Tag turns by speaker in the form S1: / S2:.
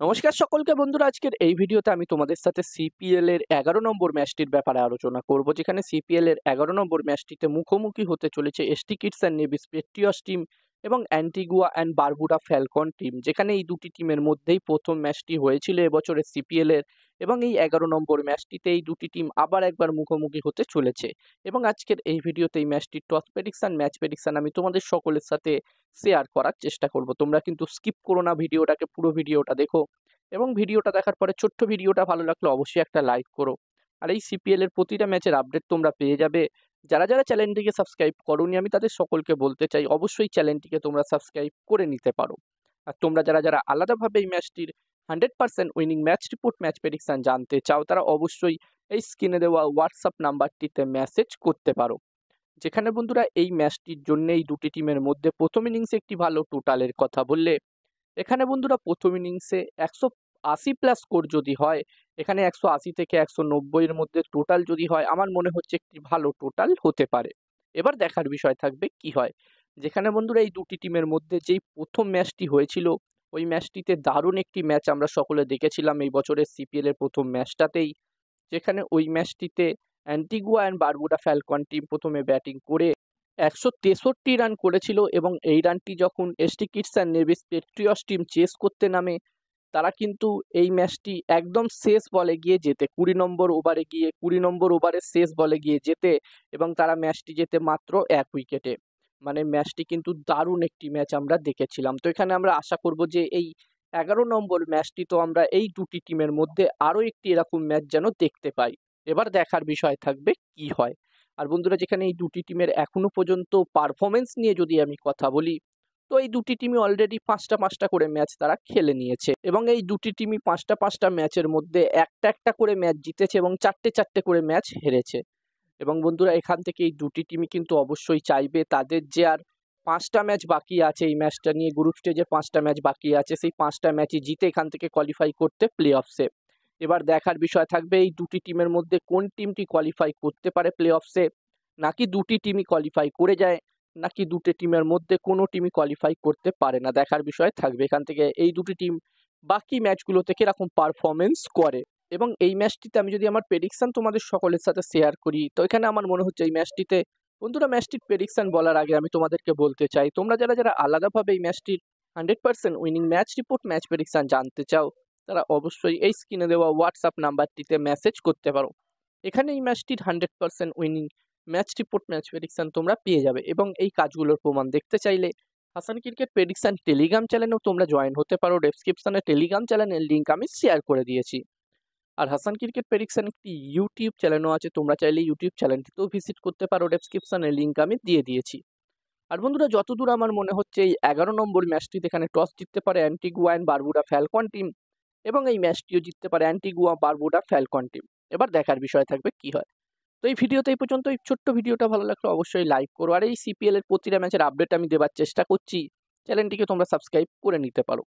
S1: নমস্কার সকলকে বন্ধুরা, আজকের এই ভিডিওতে আমি তোমাদের সাথে সিপিএল এর 11 নম্বর ম্যাচটির ব্যাপারে আলোচনা করব, যেখানে সিপিএল এর 11 নম্বর ম্যাচটিতে মুখোমুখি হতে চলেছে ST Kitts and Nevis Patriots team এবং Antigua and Barbuda Falcon team, যেখানে এই দুটি টিমের মধ্যেই প্রথম ম্যাচটি হয়েছিল এবছরের সিপিএল এর। এবং এই 11 নম্বর ম্যাচটিতে এই দুটি টিম আবার একবার মুখোমুখি হতে চলেছে। এবং আজকের এই ভিডিওতে এই ম্যাচটির টস প্রেডিকশন, ম্যাচ প্রেডিকশন আমি তোমাদের সকলের সাথে শেয়ার করার চেষ্টা করব। তোমরা কিন্তু স্কিপ করো না, ভিডিওটাকে পুরো ভিডিওটা দেখো। এবং ভিডিওটা দেখার পরে ছোট্ট ভিডিওটা ভালো লাগলে অবশ্যই একটা লাইক করো। আর এই সিপিএল এর প্রতিটা ম্যাচের আপডেট তোমরা পেয়ে যাবে। যারা যারা চ্যানেলটিকে সাবস্ক্রাইব করোনি, আমি তাদের সকলকে বলতে চাই অবশ্যই চ্যানেলটিকে তোমরা সাবস্ক্রাইব করে নিতে পারো। আর তোমরা যারা যারা আলাদাভাবে এই ম্যাচটির 100% winning match report, match prediction জানতে চাও, তারা অবশ্যই এই স্ক্রিনে দেওয়া হোয়াটসঅ্যাপ নাম্বারটিতে মেসেজ করতে পারো। যেখানে বন্ধুরা এই ম্যাচটির জন্য এই দুটি টিমের মধ্যে প্রথম ইনিংসে একটি ভালো টোটালের কথা বললে, এখানে বন্ধুরা প্রথম ইনিংসে 180+ স্কোর যদি হয়, এখানে 180 থেকে 190 এর মধ্যে টোটাল যদি হয়, আমার মনে হচ্ছে একটি ভালো টোটাল হতে পারে। এবার দেখার বিষয় থাকবে কি হয়। যেখানে বন্ধুরা এই দুটি টিমের মধ্যে যেই প্রথম ম্যাচটি হয়েছিল, ওই ম্যাচটিতে দারুণ একটি ম্যাচ আমরা সকলে দেখেছিলাম এই বছরের সিপিএল এর প্রথম ম্যাচটাতেই। যেখানে ওই ম্যাচটিতে Antigua and Barbuda Falcon team প্রথমে ব্যাটিং করে 163 রান করেছিল, এবং এই রানটি যখন ST Kitts and Nevis Patriots team chase করতে নামে, তারা কিন্তু এই ম্যাচটি একদম শেষ বলে গিয়ে জেতে, 20 নম্বর ওভারে গিয়ে 20 নম্বর ওভারের শেষ বলে গিয়ে জেতে, এবং তারা ম্যাচটি জেতে মাত্র 1 উইকেটে। মানে ম্যাচটি কিন্তু দারুণ একটি ম্যাচ আমরা দেখেছিলাম। তো এখানে আমরা আশা করব যে এই 11 নম্বর ম্যাচটি তো আমরা এই দুটি টিমের মধ্যে আরও একটি এরকম ম্যাচ যেন দেখতে পাই। এবার দেখার বিষয় থাকবে কি হয়। আর বন্ধুরা, যেখানে এই দুটি টিমের এখনো পর্যন্ত পারফরমেন্স নিয়ে যদি আমি কথা বলি, তো এই দুটি টিমই অলরেডি 5টা করে ম্যাচ তারা খেলে নিয়েছে, এবং এই দুটি টিমই 5টা ম্যাচের মধ্যে একটা একটা করে ম্যাচ জিতেছে এবং 4টে করে ম্যাচ হেরেছে। এবং বন্ধুরা, এখান থেকে এই দুটি টিমই কিন্তু অবশ্যই চাইবে তাদের যে আর 5টা ম্যাচ বাকি আছে, এই ম্যাচটা নিয়ে গ্রুপ স্টেজে 5টা ম্যাচ বাকি আছে, সেই 5টা ম্যাচই জিতে এখান থেকে কোয়ালিফাই করতে প্লে অফসে। এবার দেখার বিষয় থাকবে এই দুটি টিমের মধ্যে কোন টিমটি কোয়ালিফাই করতে পারে প্লে অফসে, নাকি দুটি টিমই কোয়ালিফাই করে যায়, নাকি দুটি টিমের মধ্যে কোনো টিমই কোয়ালিফাই করতে পারে না। দেখার বিষয় থাকবে এখান থেকে এই দুটি টিম বাকি ম্যাচগুলোতে কিরকম পারফরমেন্স করে। এবং এই ম্যাচটিতে আমি যদি আমার প্রেডিকশন তোমাদের সকলের সাথে শেয়ার করি, তো এখানে আমার মনে হচ্ছে এই ম্যাচটিতে, বন্ধুরা ম্যাচটির প্রেডিকশন বলার আগে আমি তোমাদেরকে বলতে চাই, তোমরা যারা যারা আলাদাভাবে এই ম্যাচটির 100% winning match report, match prediction জানতে চাও, তারা অবশ্যই এই স্ক্রিনে দেওয়া হোয়াটসঅ্যাপ নাম্বারটিতে মেসেজ করতে পারো। এখানে এই ম্যাচটির 100% winning match report, match prediction তোমরা পেয়ে যাবে। এবং এই কাজগুলোর প্রমাণ দেখতে চাইলে হাসান ক্রিকেট প্রেডিকশন টেলিগ্রাম চ্যানেলেও তোমরা জয়েন হতে পারো। ডেসক্রিপশনে টেলিগ্রাম চ্যানেলের লিঙ্ক আমি শেয়ার করে দিয়েছি। আর হাসান ক্রিকেট প্রেডিকশন একটি ইউটিউব চ্যানেলও আছে, তোমরা চাইলে ইউটিউব চ্যানেলটিতেও ভিজিট করতে পারো, ডেসক্রিপশনের লিঙ্ক আমি দিয়ে দিয়েছি। আর বন্ধুরা, যতদূর আমার মনে হচ্ছে এই 11 নম্বর ম্যাচটিতে এখানে টস জিততে পারে Antigua and Barbuda Falcon team, এবং এই ম্যাচটিও জিততে পারে অ্যান্টিগুয়া বারবুডা ফ্যালকন টিম। এবার দেখার বিষয় থাকবে কি হয়। তো এই ভিডিওতে এই পর্যন্ত। এই ছোট্ট ভিডিওটা ভালো লাগলে অবশ্যই লাইক করো। আর এই সিপিএল এর প্রতিটা ম্যাচের আপডেট আমি দেওয়ার চেষ্টা করছি, চ্যানেলটিকে তোমরা সাবস্ক্রাইব করে নিতে পারো।